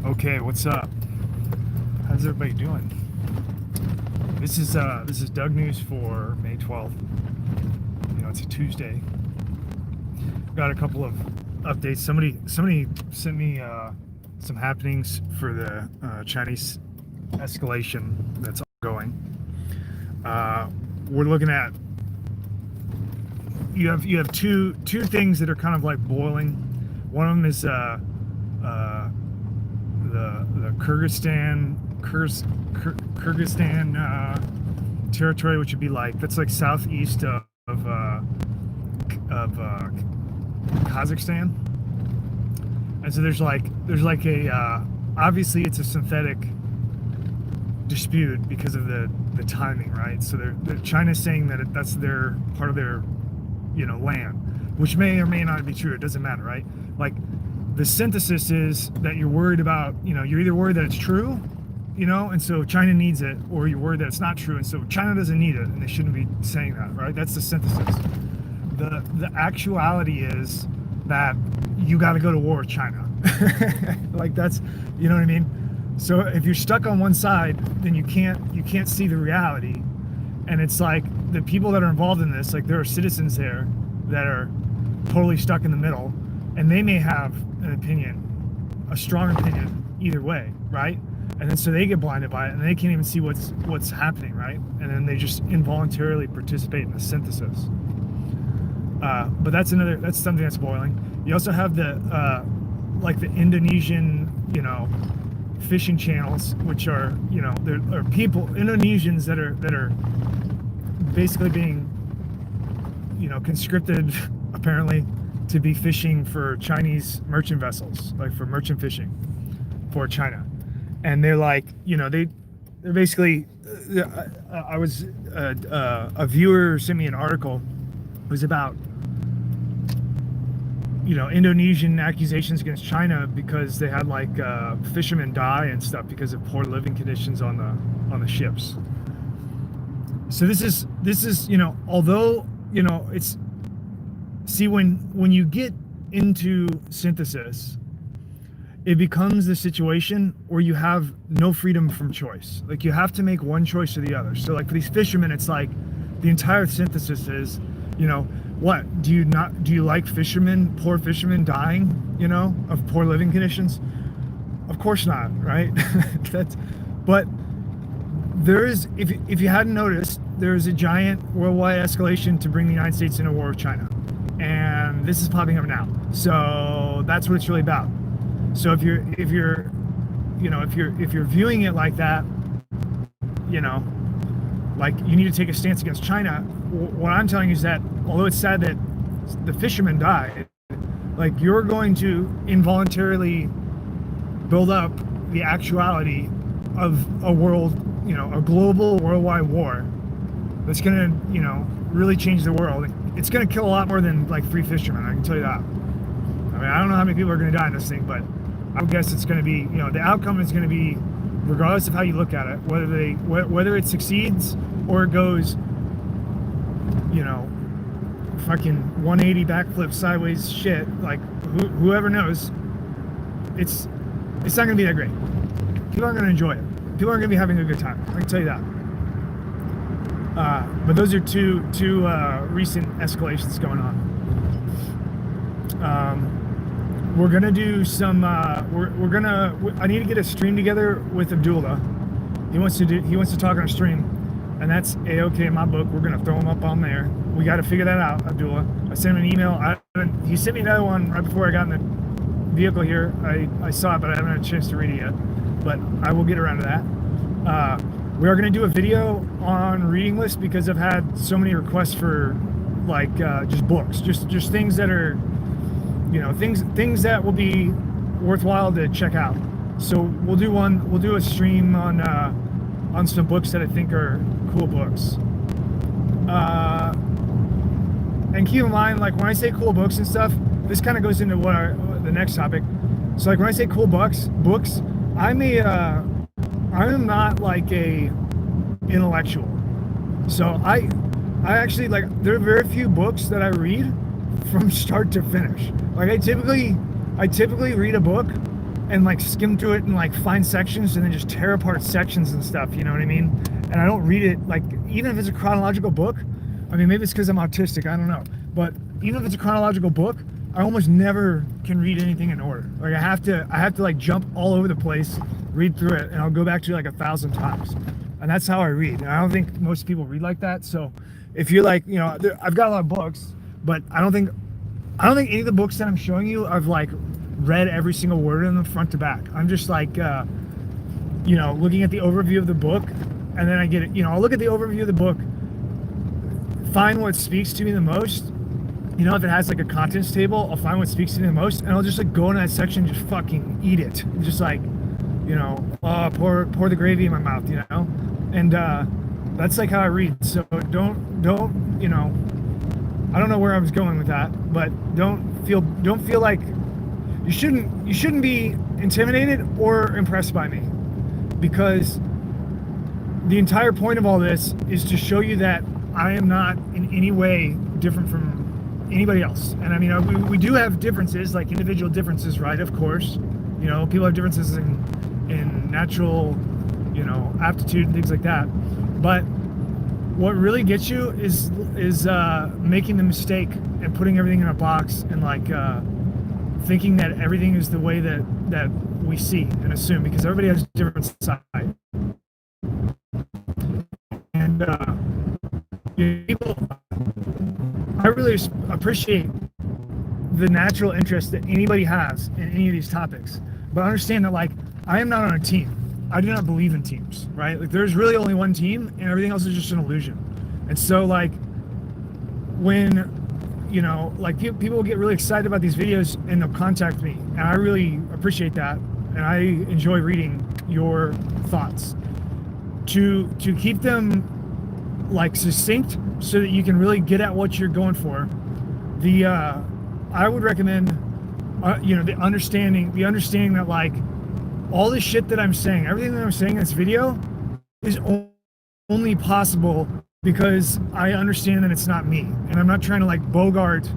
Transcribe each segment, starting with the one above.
Okay, what's up? How's everybody doing? This is Doug News for May 12th. It's a Tuesday. Got a couple of updates. Somebody sent me some happenings for the Chinese escalation that's ongoing. We're looking at you have two things that are kind of like boiling. One of them is the Kyrgyzstan territory, which would be that's like southeast of Kazakhstan. And so there's like a obviously it's a synthetic dispute because of the timing, right? So China's saying that that's their part of their land, which may or may not be true. It doesn't matter, right? Like, the synthesis is that you're worried about, you're either worried that it's true, and so China needs it, or you're worried that it's not true, and so China doesn't need it, and they shouldn't be saying that, right? That's the synthesis. The actuality is that you got to go to war with China. Like, that's, you know what I mean? So if you're stuck on one side, then you can't see the reality. And it's like the people that are involved in this, like, there are citizens there that are totally stuck in the middle, and they may have an opinion, a strong opinion either way, right? And then so they get blinded by it, and they can't even see what's happening, right? And then they just involuntarily participate in the synthesis. But that's something that's boiling. You also have the Indonesian, fishing channels, which are, there are people, Indonesians that are basically being, conscripted apparently to be fishing for Chinese merchant vessels, like for merchant fishing for China. And they're like, they're basically, a viewer sent me an article. It was about, Indonesian accusations against China because they had fishermen die and stuff because of poor living conditions on the ships. So this is although it's, see, when you get into synthesis, it becomes the situation where you have no freedom from choice. Like, you have to make one choice or the other. So like for these fishermen, it's like the entire synthesis is, what do you like poor fishermen dying, of poor living conditions? Of course not, right? But there is, if you hadn't noticed, there is a giant worldwide escalation to bring the United States into war with China, and this is popping up now. So that's what it's really about. So if you're viewing it like that, like you need to take a stance against China. What I'm telling you is that although it's sad that the fishermen died, like, you're going to involuntarily build up the actuality of a world, a global worldwide war that's going to, really change the world. It's going to kill a lot more than like 3 fishermen, I can tell you that. I mean, I don't know how many people are going to die in this thing, but I would guess it's going to be, the outcome is going to be, regardless of how you look at it, whether it succeeds or it goes, fucking 180 backflip sideways shit, like, whoever knows, it's not going to be that great. People aren't going to enjoy it. People aren't going to be having a good time, I can tell you that. But those are two recent escalations going on. We're gonna do some. I need to get a stream together with Abdullah. He wants to talk on a stream, and that's A-OK in my book. We're gonna throw him up on there. We got to figure that out, Abdullah. I sent him an email. He sent me another one right before I got in the vehicle here. I saw it, but I haven't had a chance to read it yet. But I will get around to that. We are going to do a video on reading lists because I've had so many requests for just books, just things that are, things that will be worthwhile to check out. So we'll do a stream on some books that I think are cool books. And keep in mind, like, when I say cool books and stuff, this kind of goes into the next topic. So like when I say cool books, I'm not like a intellectual. So I actually, like, there are very few books that I read from start to finish. Like, I typically read a book and like skim through it and like find sections and then just tear apart sections and stuff, you know what I mean? And I don't read it, like, even if it's a chronological book, I mean, maybe it's because I'm autistic, I don't know, but even if it's a chronological book, I almost never can read anything in order. Like I have to like jump all over the place, read through it, and I'll go back to it like 1,000 times. And that's how I read. And I don't think most people read like that. So if you're like, you know, I've got a lot of books, but I don't think any of the books that I'm showing you I've like read every single word in them front to back. I'm just like, you know, looking at the overview of the book, and then I get it. You know, I'll look at the overview of the book, find what speaks to me the most. You know, if it has like a contents table, I'll find what speaks to me the most, and I'll just like go in that section and just fucking eat it. Just like, you know, pour the gravy in my mouth, you know? And that's like how I read. So don't, you know, I don't know where I was going with that, but don't feel like you shouldn't be intimidated or impressed by me, because the entire point of all this is to show you that I am not in any way different from anybody else. And I mean, we do have differences, like individual differences, right? Of course, you know, people have differences in natural, you know, aptitude and things like that. But what really gets you is making the mistake and putting everything in a box and like thinking that everything is the way that we see and assume, because everybody has different sides. And people, I really appreciate the natural interest that anybody has in any of these topics, but understand that like I am not on a team. I do not believe in teams, right? Like there's really only one team, and everything else is just an illusion. And so like when, you know, like people will get really excited about these videos and they'll contact me, and I really appreciate that, and I enjoy reading your thoughts. To keep them like succinct so that you can really get at what you're going for, I would recommend you know, the understanding that like all the shit that I'm saying, everything that I'm saying in this video is only possible because I understand that it's not me, and I'm not trying to like bogart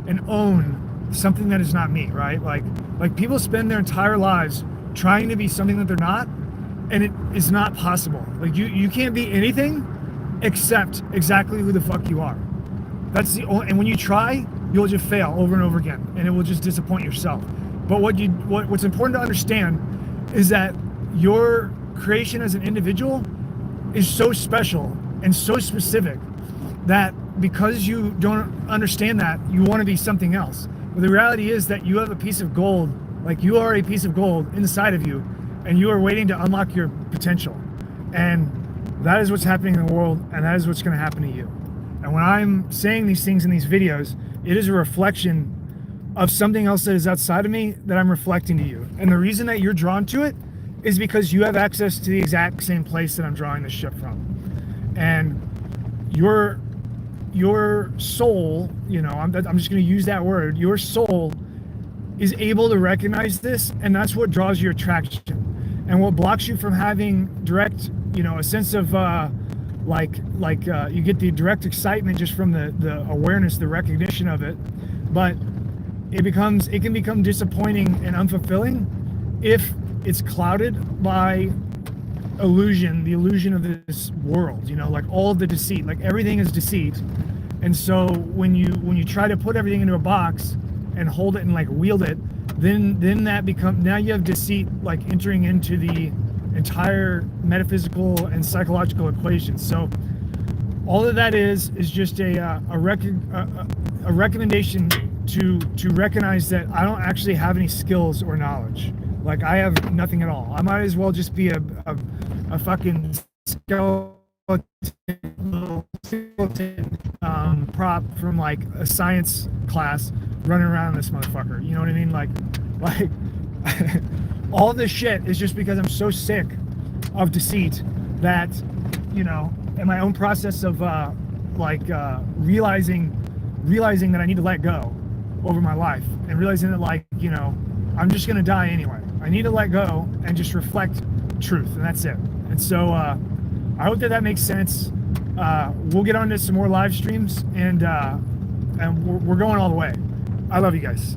and own something that is not me, right? Like people spend their entire lives trying to be something that they're not, and it is not possible. Like you can't be anything except exactly who the fuck you are. That's the only, and when you try, you'll just fail over and over again, and it will just disappoint yourself. But what's important to understand is that your creation as an individual is so special and so specific that because you don't understand that, you want to be something else. But the reality is that you have a piece of gold, like you are a piece of gold inside of you, and you are waiting to unlock your potential. And that is what's happening in the world, and that is what's going to happen to you. And when I'm saying these things in these videos, it is a reflection of something else that is outside of me that I'm reflecting to you. And the reason that you're drawn to it is because you have access to the exact same place that I'm drawing this shit from. And your soul, you know, I'm just going to use that word, your soul is able to recognize this, and that's what draws your attraction. And what blocks you from having direct, you know, a sense of you get the direct excitement just from the awareness, the recognition of it, but it can become disappointing and unfulfilling if it's clouded by illusion, the illusion of this world, you know, like all of the deceit, like everything is deceit. And so when you try to put everything into a box and hold it and like wield it, then that becomes, now you have deceit like entering into the entire metaphysical and psychological equation. So all of that is just a recommendation to recognize that I don't actually have any skills or knowledge. Like I have nothing at all. I might as well just be a fucking skeleton prop from like a science class running around this motherfucker. You know what I mean? Like all this shit is just because I'm so sick of deceit that, you know, in my own process of realizing that I need to let go over my life, and realizing that, like, you know, I'm just gonna die anyway. I need to let go and just reflect truth, and that's it. And so I hope that makes sense. We'll get on to some more live streams, and we're going all the way. I love you guys.